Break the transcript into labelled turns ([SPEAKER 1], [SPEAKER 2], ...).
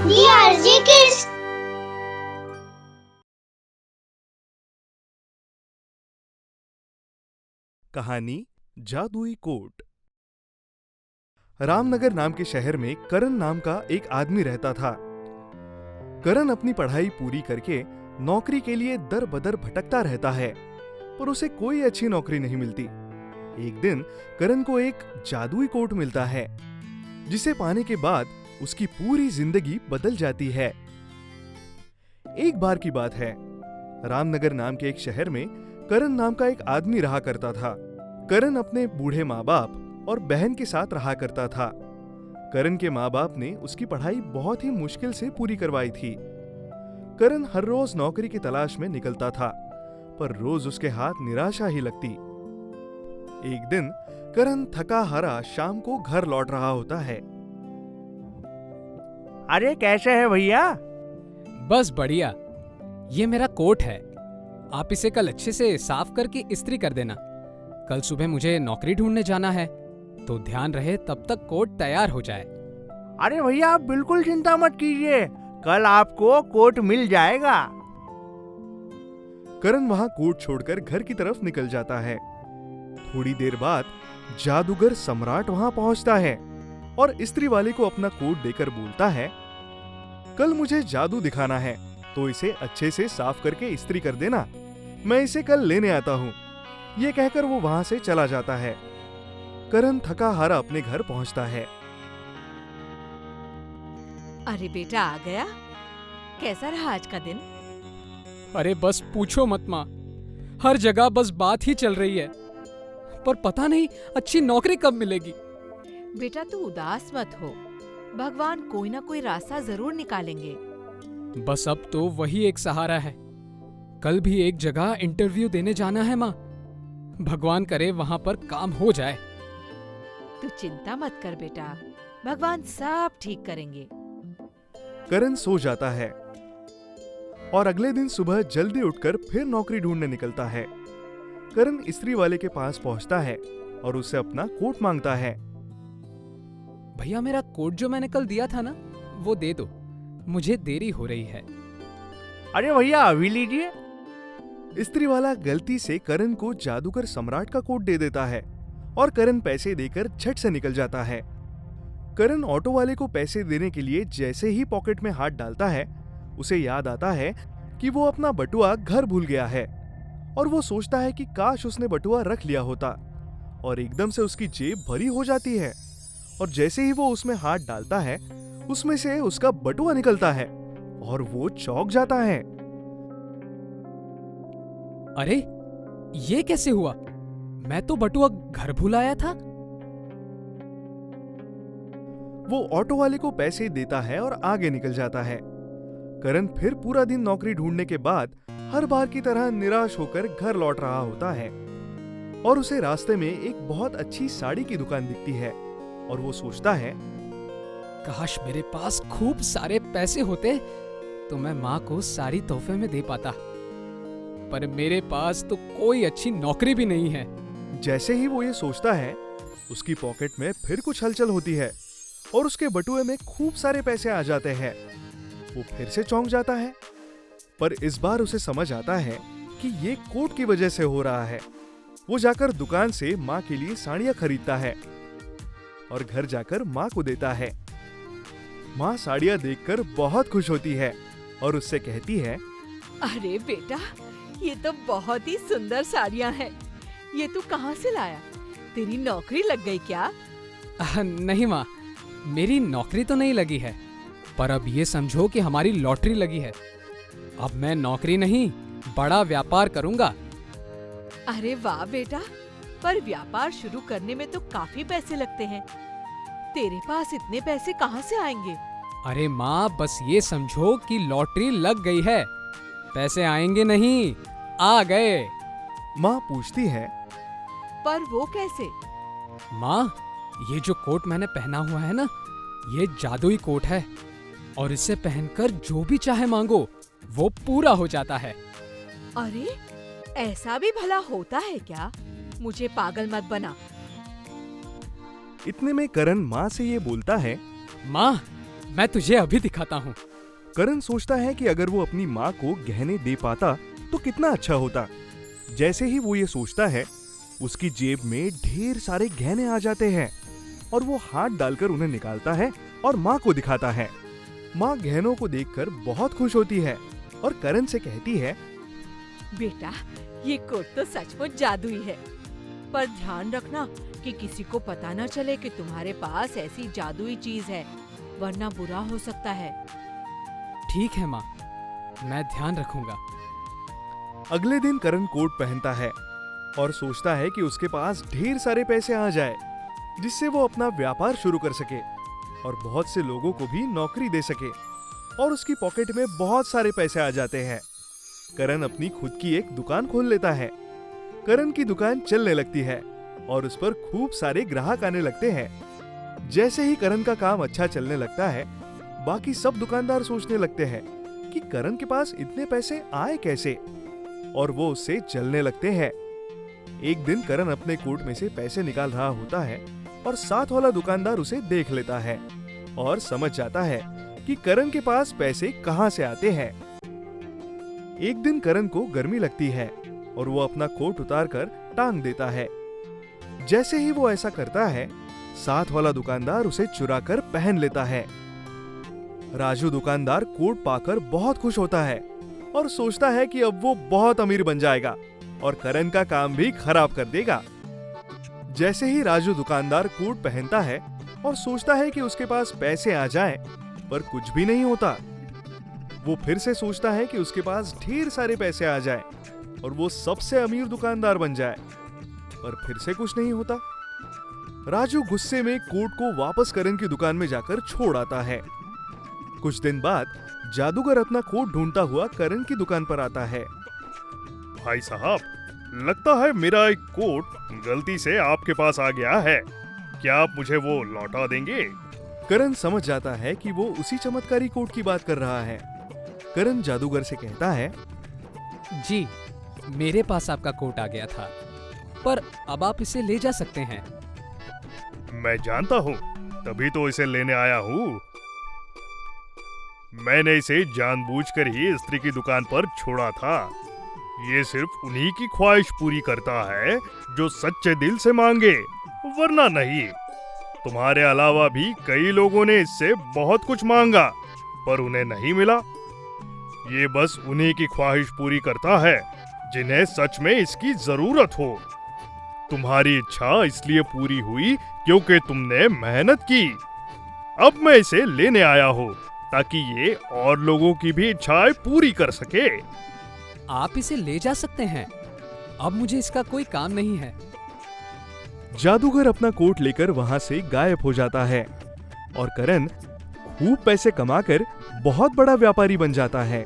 [SPEAKER 1] DRG Kids।
[SPEAKER 2] कहानी जादुई coat. Ramnagar नाम के शहर में करण नाम का एक आदमी रहता था। करण अपनी पढ़ाई पूरी करके नौकरी के लिए दर बदर भटकता रहता है, पर उसे कोई अच्छी नौकरी नहीं मिलती। एक दिन करण को एक जादुई कोट मिलता है, जिसे पाने के बाद उसकी पूरी जिंदगी बदल जाती है। एक बार की बात है, रामनगर नाम के एक शहर में करण नाम का एक आदमी रहा करता था। करण अपने बूढ़े माँ बाप और बहन के साथ रहा करता था। करण के माँ बाप ने उसकी पढ़ाई बहुत ही मुश्किल से पूरी करवाई थी। करण हर रोज नौकरी की तलाश में निकलता था, पर रोज उसके हाथ निराशा ही लगती। एक दिन करण थका हारा शाम को घर लौट रहा होता है।
[SPEAKER 3] अरे कैसे है भैया?
[SPEAKER 4] बस बढ़िया। ये मेरा कोट है, आप इसे कल अच्छे से साफ करके इस्त्री कर देना। कल सुबह मुझे नौकरी ढूंढने जाना है, तो ध्यान रहे तब तक कोट तैयार हो जाए।
[SPEAKER 3] अरे भैया आप बिल्कुल चिंता मत कीजिए, कल आपको कोट मिल जाएगा।
[SPEAKER 2] करण वहां कोट छोड़कर घर की तरफ निकल जाता है। थोड़ी देर बाद जादूगर सम्राट वहां पहुंचता है और इस्त्री वाले को अपना कोट देकर बोलता है, कल मुझे जादू दिखाना है, तो इसे अच्छे से साफ करके इस्त्री कर देना। मैं इसे कल लेने आता हूँ। ये कहकर वो वहां से चला जाता है। करण थका हारा अपने घर पहुंचता है।
[SPEAKER 5] अरे बेटा आ गया, कैसा रहा आज का दिन?
[SPEAKER 4] अरे बस पूछो मत माँ, हर जगह बस बात ही चल रही है, पर पता नहीं अच्छी नौकरी कब मिलेगी।
[SPEAKER 5] बेटा तू उदास मत हो, भगवान कोई ना कोई रास्ता जरूर निकालेंगे।
[SPEAKER 4] बस अब तो वही एक सहारा है। कल भी एक जगह इंटरव्यू देने जाना है माँ, भगवान करे वहां पर काम हो जाए।
[SPEAKER 5] तू चिंता मत कर बेटा, भगवान सब ठीक करेंगे।
[SPEAKER 2] करण सो जाता है और अगले दिन सुबह जल्दी उठकर फिर नौकरी ढूंढने निकलता है। करण इस्त्री वाले के पास पहुंचता है और उससे अपना कोट मांगता है।
[SPEAKER 4] भैया मेरा कोट जो मैंने कल दिया था ना, वो दे दो, मुझे देरी हो रही है।
[SPEAKER 3] अरे भैया अभी लीजिए।
[SPEAKER 2] इस्त्री वाला गलती से करण को जादूगर सम्राट का कोट दे देता है और करण पैसे देकर झट से निकल जाता है। करण ऑटो वाले को पैसे देने के लिए जैसे ही पॉकेट में हाथ डालता है, उसे याद आता है कि वो अपना बटुआ घर भूल गया है और वो सोचता है कि काश उसने बटुआ रख लिया होता, और एकदम से उसकी जेब भरी हो जाती है और जैसे ही वो उसमें हाथ डालता है, उसमें से उसका बटुआ निकलता है और वो चौंक जाता है।
[SPEAKER 4] अरे ये कैसे हुआ? मैं तो बटुआ घर भूल आया था।
[SPEAKER 2] वो ऑटो वाले को पैसे देता है और आगे निकल जाता है। करण फिर पूरा दिन नौकरी ढूंढने के बाद हर बार की तरह निराश होकर घर लौट रहा होता है और उसे रास्ते में एक बहुत अच्छी साड़ी की दुकान दिखती है और वो सोचता है,
[SPEAKER 4] काश मेरे पास खूब सारे पैसे होते तो मैं माँ को साड़ी तोहफे में दे पाता, पर मेरे पास तो कोई अच्छी नौकरी भी नहीं है।
[SPEAKER 2] जैसे ही वो ये सोचता है, उसकी पॉकेट में फिर कुछ हलचल होती है और उसके बटुए में खूब सारे पैसे आ जाते हैं। वो फिर से चौंक जाता है, पर इस बार उसे समझ आता है कि ये कोट की वजह से हो रहा है। वो जाकर दुकान से माँ के लिए साड़ियाँ खरीदता है और घर जाकर माँ को देता है। माँ साड़ियाँ देखकर बहुत खुश होती है और उससे कहती है,
[SPEAKER 5] अरे बेटा ये तो बहुत ही सुंदर साड़ियाँ हैं। ये तू कहाँ से लाया? तेरी नौकरी लग गई क्या?
[SPEAKER 4] नहीं माँ, मेरी नौकरी तो नहीं लगी है, पर अब ये समझो कि हमारी लॉटरी लगी है। अब मैं नौकरी नहीं, बड़ा व्यापार करूंगा।
[SPEAKER 5] अरे वाह बेटा, पर व्यापार शुरू करने में तो काफी पैसे लगते हैं। तेरे पास इतने पैसे कहाँ से आएंगे?
[SPEAKER 4] अरे माँ बस ये समझो कि लॉटरी लग गई है, पैसे आएंगे नहीं, आ गए।
[SPEAKER 2] माँ पूछती है,
[SPEAKER 5] पर वो कैसे?
[SPEAKER 4] माँ ये जो कोट मैंने पहना हुआ है ना, ये जादुई कोट है और इसे पहनकर जो भी चाहे मांगो वो पूरा हो जाता है।
[SPEAKER 5] अरे ऐसा भी भला होता है क्या? मुझे पागल मत बना।
[SPEAKER 2] इतने में करण माँ से ये बोलता है,
[SPEAKER 4] माँ मैं तुझे अभी दिखाता हूँ।
[SPEAKER 2] करण सोचता है कि अगर वो अपनी माँ को गहने दे पाता तो कितना अच्छा होता। जैसे ही वो ये सोचता है, उसकी जेब में ढेर सारे गहने आ जाते हैं और वो हाथ डालकर उन्हें निकालता है और माँ को दिखाता है। माँ गहनों को देखकर बहुत खुश होती है और करण से कहती है,
[SPEAKER 5] बेटा, ये कोट तो सचमुच जादुई है, पर ध्यान रखना कि किसी को पता न चले कि तुम्हारे पास ऐसी जादुई चीज है, वरना बुरा हो सकता है।
[SPEAKER 4] ठीक है माँ, मैं ध्यान रखूंगा।
[SPEAKER 2] अगले दिन करण कोट पहनता है और सोचता है कि उसके पास ढेर सारे पैसे आ जाए, जिससे वो अपना व्यापार शुरू कर सके और बहुत से लोगों को भी नौकरी दे सके। और उसकी पॉकेट में बहुत सारे पैसे आ जाते हैं। करण अपनी खुद की एक दुकान खोल लेता है। करण की दुकान चलने लगती है और उस पर खूब सारे ग्राहक आने लगते हैं। जैसे ही करण का काम अच्छा चलने लगता है, बाकी सब दुकानदार सोचने लगते हैं कि करण के पास इतने पैसे आए कैसे, और वो उससे चलने लगते हैं। एक दिन करण अपने कोट में से पैसे निकाल रहा होता है और साथ वाला दुकानदार उसे देख लेता है और समझ जाता है कि करण के पास पैसे कहां से आते हैं। एक दिन करण को गर्मी लगती है और वो अपना कोट उतारकर टांग देता है। जैसे ही वो ऐसा करता है, साथ वाला दुकानदार उसे चुराकर पहन लेता है। राजू दुकानदार कोट पाकर बहुत खुश होता है और सोचता है कि अब वो बहुत अमीर बन जाएगा और करण का काम भी खराब कर देगा। जैसे ही राजू दुकानदार कोट पहनता है और सोचता है कि उसके पास पैसे आ जाएं, पर कुछ भी नहीं होता। वो फिर से सोचता है कि उसके पास ढेर सारे पैसे आ जाएं और वो सबसे अमीर दुकानदार बन जाए, पर फिर से कुछ नहीं होता। राजू गुस्से में कोट को वापस करण की दुकान में जाकर छोड़ आता है। कुछ दिन बाद जादूगर अपना कोट ढूंढता हुआ करण की दुकान पर आता है।
[SPEAKER 1] भाई साहब, लगता है मेरा एक कोट गलती से आपके पास आ गया है। क्या आप मुझे वो लौटा देंगे?
[SPEAKER 2] करण समझ जाता है कि वो उसी चमत्कारी कोट की बात कर रहा है। करण जादूगर से कहता है,
[SPEAKER 4] जी, मेरे पास आपका कोट आ गया था, पर अब आप इसे ले जा सकते हैं।
[SPEAKER 1] मैं जानता हूँ, तभी तो इसे लेने आया हूँ। मैंने इसे जानबूझकर ही इस्त्री की दुकान पर छोड़ा था। ये सिर्फ उन्हीं की ख्वाहिश पूरी करता है जो सच्चे दिल से मांगे, वरना नहीं। तुम्हारे अलावा भी कई लोगों ने इससे बहुत कुछ मांगा, पर उन्हें नहीं मिला। ये बस उन्हीं की ख्वाहिश पूरी करता है जिन्हें सच में इसकी जरूरत हो। तुम्हारी इच्छा इसलिए पूरी हुई क्योंकि तुमने मेहनत की। अब मैं इसे लेने आया हूँ ताकि ये और लोगों की भी इच्छाएं पूरी कर सके।
[SPEAKER 4] आप इसे ले जा सकते हैं, अब मुझे इसका कोई काम नहीं है।
[SPEAKER 2] जादूगर अपना कोट लेकर वहां से गायब हो जाता है और करण खूब पैसे कमाकर बहुत बड़ा व्यापारी बन जाता है।